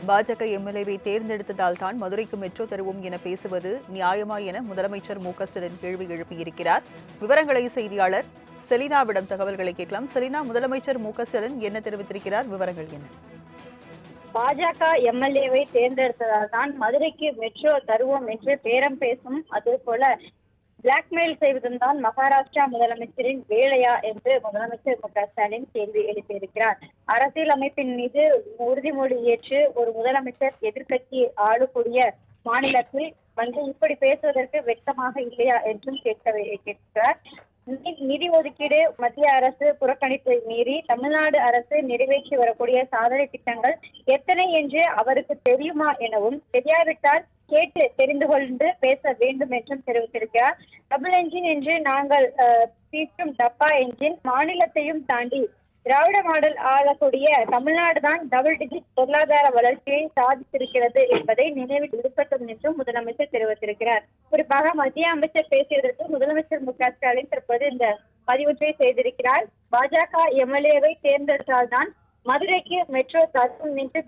பாஜக எம்எல்ஏவை தேர்ந்தெடுத்ததால் தான் மதுரைக்கு மெட்ரோ தருவோம் என பேசுவது நியாயமா என முதலமைச்சர் மு.க.ஸ்டாலின் கேள்வி எழுப்பியிருக்கிறார். விவரங்களை செய்தியாளர் செலினாவிடம் தகவல்களை கேட்கலாம். செலினா, முதலமைச்சர் மு.க.ஸ்டாலின் என்ன தெரிவித்திருக்கிறார்? விவரங்கள் என்ன? பாஜக எம்எல்ஏவை தேர்ந்தெடுத்ததால் தான் மதுரைக்கு மெட்ரோ தருவோம் என்று பேரம் பேசும், அதே போல பிளாக்மெயில் செய்வதும் தான் மகாராஷ்டிரா முதலமைச்சரின் வேலையா என்று முதலமைச்சர் மு.க.ஸ்டாலின் கேள்வி எழுப்பியிருக்கிறார். அரசியல் அமைப்பின் மீது உறுதிமொழி ஏற்று ஒரு முதலமைச்சர் எதிர்க்கட்சி ஆளக்கூடிய மாநிலத்தில் இப்படி பேசுவதற்கு வெட்கமாக இல்லையா என்றும் கேட்கிறார். நிதி ஒதுக்கீடு மத்திய அரசு புறக்கணிப்பை மீறி தமிழ்நாடு அரசு நிறைவேற்றி வரக்கூடிய சாதனை திட்டங்கள் எத்தனை என்று அவருக்கு தெரியுமா எனவும், தெரியாவிட்டால் கேட்டு தெரிந்து கொண்டு பேச வேண்டும் என்றும் தெரிவித்திருக்கிறார். டபுள் என்ஜின் என்று நாங்கள் தீர்க்கும் டப்பா என்ஜின் மாநிலத்தையும் தாண்டி திராவிட மாடல் ஆளக்கூடிய தமிழ்நாடு தான் டபுள் டிஜிட் பொருளாதார வளர்ச்சியை சாதித்திருக்கிறது என்பதை நினைவில் இருக்கட்டும் என்றும் முதலமைச்சர் தெரிவித்திருக்கிறார். குறிப்பாக மத்திய அமைச்சர் பேசியதற்கு முதலமைச்சர் மு.க.ஸ்டாலின் தற்போது இந்த பதிவொன்றை செய்திருக்கிறார். பாஜக எம்எல்ஏவை தேர்ந்தெடுத்தால்தான் மதுரைக்கு மெட்ரோ தரும் என்று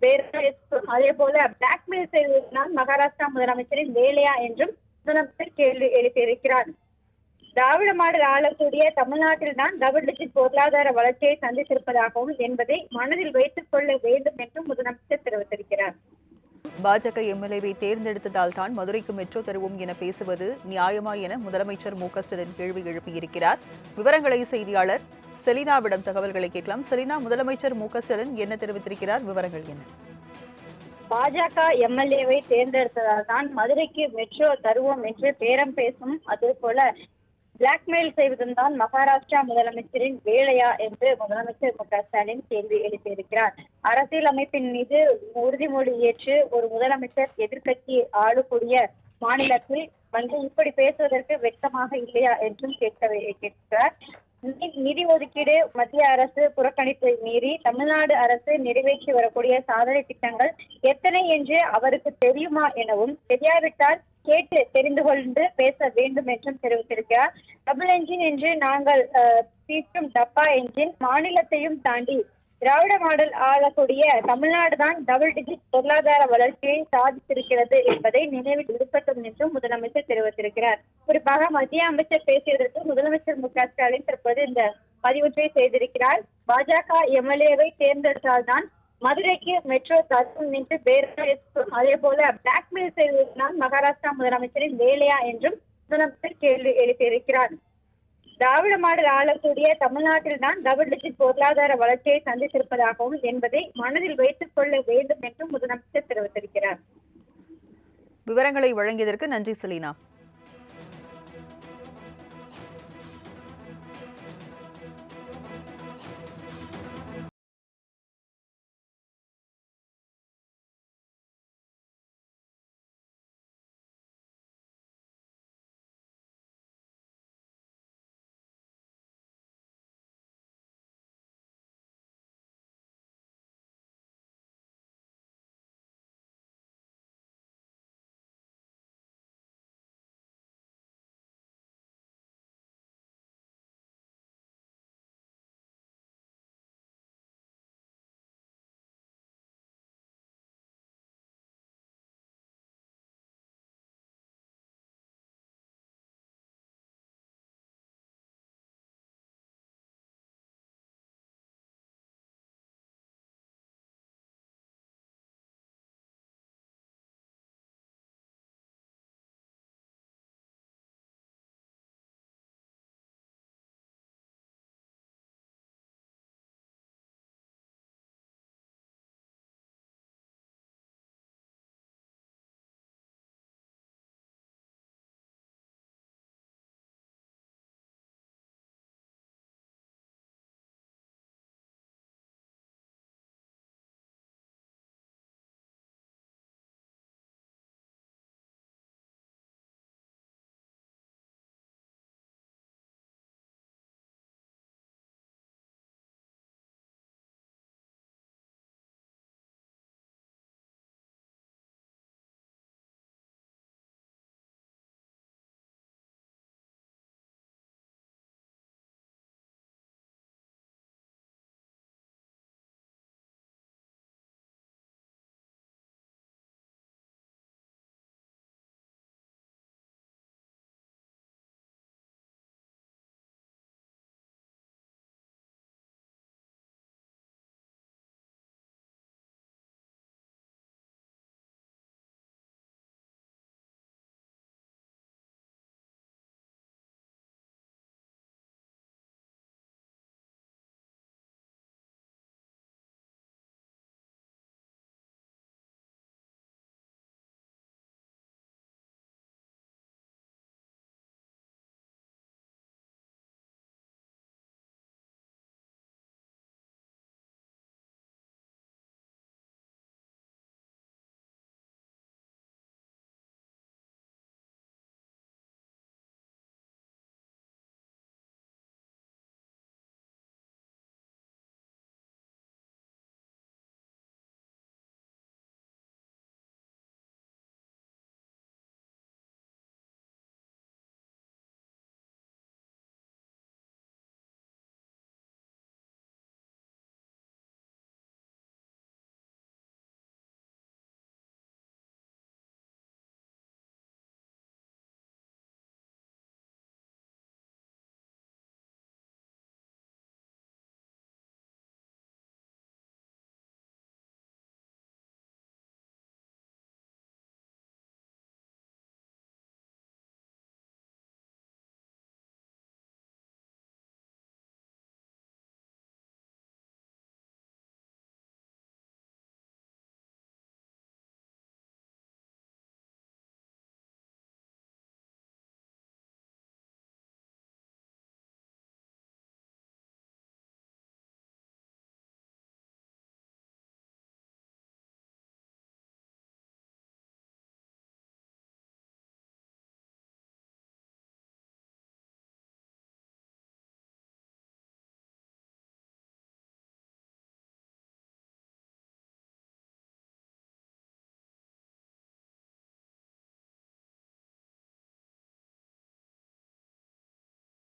அதே போல பிளாக்மெயில் செய்வதுதான் மகாராஷ்டிரா முதலமைச்சரின் வேலையா என்றும் முதலமைச்சர் கேள்வி எழுப்பியிருக்கிறார். திராவிட மாடல் ஆளக்கூடிய தமிழ்நாட்டில் தான் டபுள் டிஜிட் பொருளாதார வளர்ச்சியை சந்தித்திருப்பதாகவும் என்பதை மனதில் வைத்துக் கொள்ள வேண்டும் என்றும் முதலமைச்சர் தெரிவித்திருக்கிறார். பாஜக எம்எல்ஏவை தேர்ந்தெடுத்ததால் தான் மதுரைக்கு மெட்ரோ தருவோம் என பேசுவது நியாயமா என முதலமைச்சர் மு.க.ஸ்டாலின் கேள்வி எழுப்பியிருக்கிறார். விவரங்களை செய்தியாளர் செலினாவிடம் தகவல்களை கேட்கலாம். செலினா, முதலமைச்சர் மு.க.ஸ்டாலின் என்ன தெரிவித்திருக்கிறார்? விவரங்கள் என்ன? பாஜக எம்எல்ஏவை தேர்ந்தெடுத்ததால் தான் மதுரைக்கு மெட்ரோ தருவோம் என்று பேரம் பேசும், அதே போல பிளாக்மெயில் செய்வதும் தான் மகாராஷ்டிரா முதலமைச்சரின் வேலையா என்று முதலமைச்சர் மு.க.ஸ்டாலின் கேள்வி எழுப்பியிருக்கிறார். அரசியல் அமைப்பின் மீது உறுதிமொழி ஏற்று ஒரு முதலமைச்சர் எதிர்க்கட்சி ஆளக்கூடிய மாநிலத்தில் இப்படி பேசுவதற்கு வெட்கமாக இல்லையா என்றும் கேட்கிறார். நிதி ஒதுக்கீடு மத்திய அரசு புறக்கணிப்பை மீறி தமிழ்நாடு அரசு நிறைவேற்றி வரக்கூடிய சாதனை திட்டங்கள் எத்தனை என்று அவருக்கு தெரியுமா எனவும், தெரியாவிட்டால் கேட்டு தெரிந்து கொண்டு பேச வேண்டும் என்றும் தெரிவித்திருக்கிறார். டபுள் என்ஜின் என்று நாங்கள் தீர்க்கும் டப்பா என்ஜின் மாநிலத்தையும் தாண்டி திராவிட மாடல் ஆளக்கூடிய தமிழ்நாடு தான் டபுள் டிஜிட் பொருளாதார வளர்ச்சியை சாதித்திருக்கிறது என்பதை நினைவில் இருக்கட்டும் என்றும் முதலமைச்சர் தெரிவித்திருக்கிறார். குறிப்பாக மத்திய அமைச்சர் பேசியதற்கு முதலமைச்சர் மு.க.ஸ்டாலின் தற்போது இந்த பதிவொன்றை செய்திருக்கிறார். பாஜக எம்எல்ஏவை தேர்ந்தெடுத்தால்தான் மதுரைக்கு மெட்ரோ தரும் என்று அதே போல பிளாக்மெயில் செய்வதுதான் மகாராஷ்டிரா முதலமைச்சரின் வேலையா என்றும் முதலமைச்சர் கேள்வி எழுப்பியிருக்கிறார். திராவிட மாடல் ஆளக்கூடிய தமிழ்நாட்டில் தான் டபுள் டிஜிட் பொருளாதார வளர்ச்சியை சந்தித்திருப்பதாகவும் என்பதை மனதில் வைத்துக் கொள்ள வேண்டும் என்றும் முதலமைச்சர் தெரிவித்திருக்கிறார். விவரங்களை வழங்கியதற்கு நன்றி செலினா.